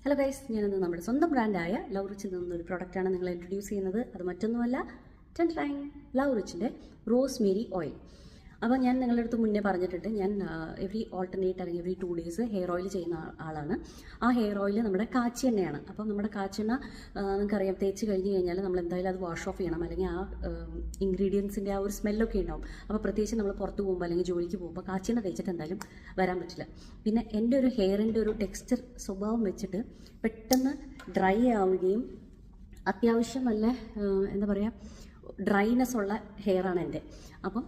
Hello guys, ഞാനിന്ന് നമ്മുടെ സ്വന്തം ബ്രാൻഡായ ലവ് റിച്ചിൽ നിന്നൊരു പ്രോഡക്റ്റാണ് നിങ്ങളെ ഇൻട്രൊഡ്യൂസ് ചെയ്യുന്നത്. അത് മറ്റൊന്നുമല്ല, ലവ് റിച്ചിൻ്റെ റോസ്മേരി ഓയിൽ. അപ്പോൾ ഞാൻ നിങ്ങളുടെ അടുത്ത് മുന്നേ പറഞ്ഞിട്ടുണ്ട്, ഞാൻ എവറി ഓൾട്ടർനേറ്റ് അല്ലെങ്കിൽ എവറി 2 ഡേയ്സ് ഹെയർ ഓയിൽ ചെയ്യുന്ന ആളാണ്. ആ ഹെയർ ഓയിൽ നമ്മുടെ കാച്ചിയെണ്ണയാണ്. അപ്പോൾ നമ്മുടെ കാച്ചിയെണ്ണ നിങ്ങൾക്കറിയാം, തേച്ച് കഴിഞ്ഞ് കഴിഞ്ഞാൽ നമ്മൾ എന്തായാലും അത് വാഷ് ഓഫ് ചെയ്യണം, അല്ലെങ്കിൽ ആ ഇൻഗ്രീഡിയൻസിൻ്റെ ആ ഒരു സ്മെല്ലൊക്കെ ഉണ്ടാവും. അപ്പോൾ പ്രത്യേകിച്ച് നമ്മൾ പുറത്ത് പോകുമ്പോൾ അല്ലെങ്കിൽ ജോലിക്ക് പോകുമ്പോൾ കാച്ചിയെണ്ണ തേച്ചിട്ട് എന്തായാലും വരാൻ പറ്റില്ല. പിന്നെ എൻ്റെ ഒരു ഹെയറിൻ്റെ ഒരു ടെക്സ്ചർ സ്വഭാവം വെച്ചിട്ട് പെട്ടെന്ന് ഡ്രൈ ആവുകയും അത്യാവശ്യം നല്ല എന്താ പറയുക, ഡ്രൈനെസ് ഉള്ള ഹെയറാണ് എൻ്റെ. അപ്പം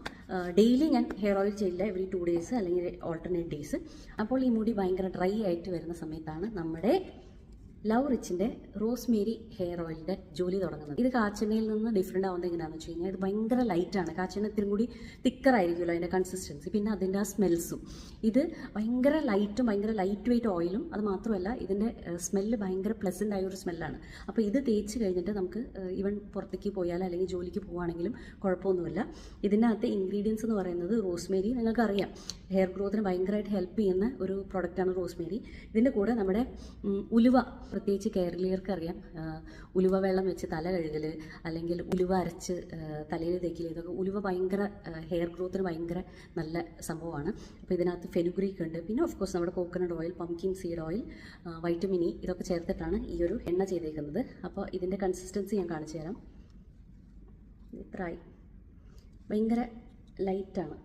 ഡെയിലി ഞാൻ ഹെയർ ഓയിൽ ചെയ്യില്ല, എവറി 2 ഡേയ്സ് അല്ലെങ്കിൽ ഓൾട്ടർനേറ്റ് ഡേയ്സ്. അപ്പോൾ ഈ മുടി ഭയങ്കര ഡ്രൈ ആയിട്ട് വരുന്ന സമയത്താണ് നമ്മുടെ ലവ് റിച്ചിൻ്റെ റോസ്മേരി ഹെയർ ഓയിലിൻ്റെ ജോലി തുടങ്ങുന്നത്. ഇത് കാച്ചെണ്ണയിൽ നിന്ന് ഡിഫറെൻ്റ് ആവുന്നത് എങ്ങനെയാണെന്ന് വെച്ച് കഴിഞ്ഞാൽ, ഇത് ഭയങ്കര ലൈറ്റാണ്. കാച്ചെണ്ണ ഇത്തിരി കൂടി തിക്കറായിരിക്കുമല്ലോ അതിൻ്റെ കൺസിസ്റ്റൻസി, പിന്നെ അതിൻ്റെ ആ സ്മെൽസും. ഇത് ഭയങ്കര ലൈറ്റും ഭയങ്കര ലൈറ്റ് വെയ്റ്റ് ഓയിലും, അത് മാത്രമല്ല ഇതിൻ്റെ സ്മെല്ല് ഭയങ്കര പ്ലസൻ്റ് ആയ ഒരു സ്മെല്ലാണ്. അപ്പോൾ ഇത് തേച്ച് കഴിഞ്ഞിട്ട് നമുക്ക് ഈവൻ പുറത്തേക്ക് പോയാൽ അല്ലെങ്കിൽ ജോലിക്ക് പോവുകയാണെങ്കിലും കുഴപ്പമൊന്നുമില്ല. ഇതിനകത്ത് ഇൻഗ്രീഡിയൻസ് എന്ന് പറയുന്നത് റോസ്മേരി, നിങ്ങൾക്കറിയാം ഹെയർ ഗ്രോത്തിന് ഭയങ്കരമായിട്ട് ഹെൽപ്പ് ചെയ്യുന്ന ഒരു പ്രോഡക്റ്റാണ് റോസ്മേരി. ഇതിൻ്റെ കൂടെ നമ്മുടെ ഉലുവ, പ്രത്യേകിച്ച് കേരളീയർക്ക് അറിയാം, ഉലുവ വെള്ളം വെച്ച് തല കഴുകൽ അല്ലെങ്കിൽ ഉലുവ അരച്ച് തലയിൽ തേക്കൽ, ഇതൊക്കെ ഉലുവ ഭയങ്കര ഹെയർ ഗ്രോത്തിന് ഭയങ്കര നല്ല സംഭവമാണ്. അപ്പോൾ ഇതിനകത്ത് ഫെനുഗ്രീക്ക് ഉണ്ട്, പിന്നെ ഓഫ് കോഴ്സ് നമ്മുടെ coconut oil, pumpkin seed oil, vitamin E, ഇതൊക്കെ ചേർത്തിട്ടാണ് ഈ ഒരു എണ്ണ ചെയ്തേക്കുന്നത്. അപ്പോൾ ഇതിൻ്റെ കൺസിസ്റ്റൻസി ഞാൻ കാണിച്ചു തരാം. ഇത്രയായി, ഭയങ്കര ലൈറ്റാണ്,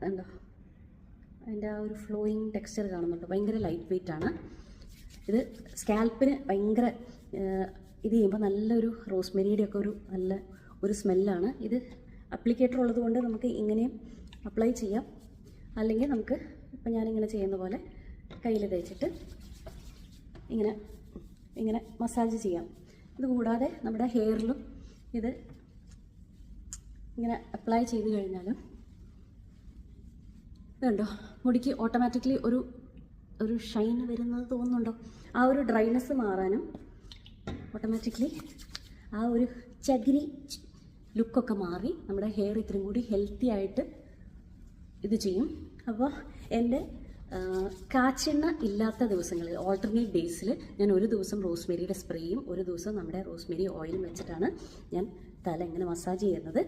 എന്താ അതിൻ്റെ ആ ഒരു ഫ്ലോയിങ് ടെക്സ്ചർ കാണുന്നുണ്ട്, ഭയങ്കര ലൈറ്റ് വെയ്റ്റ് ആണ്. ഇത് സ്കാൽപ്പിന് ഭയങ്കര ഇത് ചെയ്യുമ്പോൾ നല്ലൊരു റോസ്മേരിയുടെ ഒക്കെ ഒരു നല്ല ഒരു സ്മെല്ലാണ്. ഇത് അപ്ലിക്കേറ്റർ ഉള്ളത് കൊണ്ട് നമുക്ക് ഇങ്ങനെയും അപ്ലൈ ചെയ്യാം, അല്ലെങ്കിൽ നമുക്ക് ഇപ്പം ഞാനിങ്ങനെ ചെയ്യുന്ന പോലെ കയ്യിൽ തേച്ചിട്ട് ഇങ്ങനെ ഇങ്ങനെ മസാജ് ചെയ്യാം. ഇത് കൂടാതെ നമ്മുടെ ഹെയറിലും ഇത് ഇങ്ങനെ അപ്ലൈ ചെയ്ത് കഴിഞ്ഞാലും ഇതുണ്ടോ, മുടിക്ക് ഓട്ടോമാറ്റിക്കലി ഒരു ഷൈൻ വരുന്നത് തോന്നുന്നുണ്ടോ? ആ ഒരു ഡ്രൈനെസ് മാറാനും ഓട്ടോമാറ്റിക്കലി ആ ഒരു ചകിരി ലുക്കൊക്കെ മാറി നമ്മുടെ ഹെയർ ഇത്രയും കൂടി ഹെൽത്തി ആയിട്ട് ഇത് ചെയ്യും. അപ്പോൾ എൻ്റെ കാച്ചെണ്ണ ഇല്ലാത്ത ദിവസങ്ങളിൽ, ഓൾട്ടർനേറ്റ് ഡേയ്സിൽ, ഞാൻ ഒരു ദിവസം റോസ്മേരിയുടെ സ്പ്രേയും ഒരു ദിവസം നമ്മുടെ റോസ്മേരി ഓയിലും വെച്ചിട്ടാണ് ഞാൻ തല ഇങ്ങനെ മസാജ് ചെയ്യുന്നത്.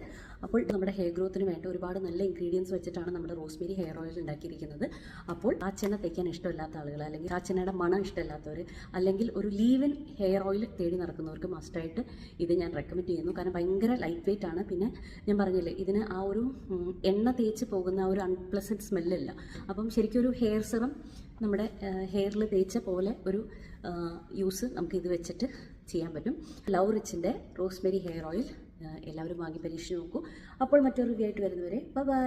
അപ്പോൾ നമ്മുടെ ഹെയർ ഗ്രോത്തിന് വേണ്ട ഒരുപാട് നല്ല ഇൻഗ്രീഡിയൻസ് വെച്ചിട്ടാണ് നമ്മുടെ റോസ്മേരി ഹെയർ ഓയിൽ ഉണ്ടാക്കിയിരിക്കുന്നത്. അപ്പോൾ കാച്ചെണ്ണ തേക്കാൻ ഇഷ്ടമില്ലാത്ത ആളുകൾ, അല്ലെങ്കിൽ കാച്ചെണ്ണയുടെ മണം ഇഷ്ടമില്ലാത്തവർ, അല്ലെങ്കിൽ ഒരു ലീവൻ ഹെയർ ഓയിൽ തേടി നടക്കുന്നവർക്ക് മസ്റ്റായിട്ട് ഇത് ഞാൻ റെക്കമെൻഡ് ചെയ്യുന്നു. കാരണം ഭയങ്കര ലൈറ്റ് വെയ്റ്റ് ആണ്. പിന്നെ ഞാൻ പറഞ്ഞില്ലേ, ഇതിന് ആ ഒരു എണ്ണ തേച്ച് പോകുന്ന ആ ഒരു അൺപ്ലസൻറ്റ് സ്മെല്ലില്ല. അപ്പം ശരിക്കും ഒരു ഹെയർ സെറം നമ്മുടെ ഹെയറിൽ തേച്ച പോലെ ഒരു യൂസ് നമുക്ക് ഇത് വെച്ചിട്ട് ചെയ്യാൻ പറ്റും. ലവ് റിച്ചിൻ്റെ റോസ്മേരി ഹെയർ ഓയിൽ എല്ലാവരും വാങ്ങി പരീക്ഷിച്ച് നോക്കൂ. അപ്പോൾ മറ്റൊരു റിവ്യൂ ആയിട്ട് വരുന്നവരെ ബൈ.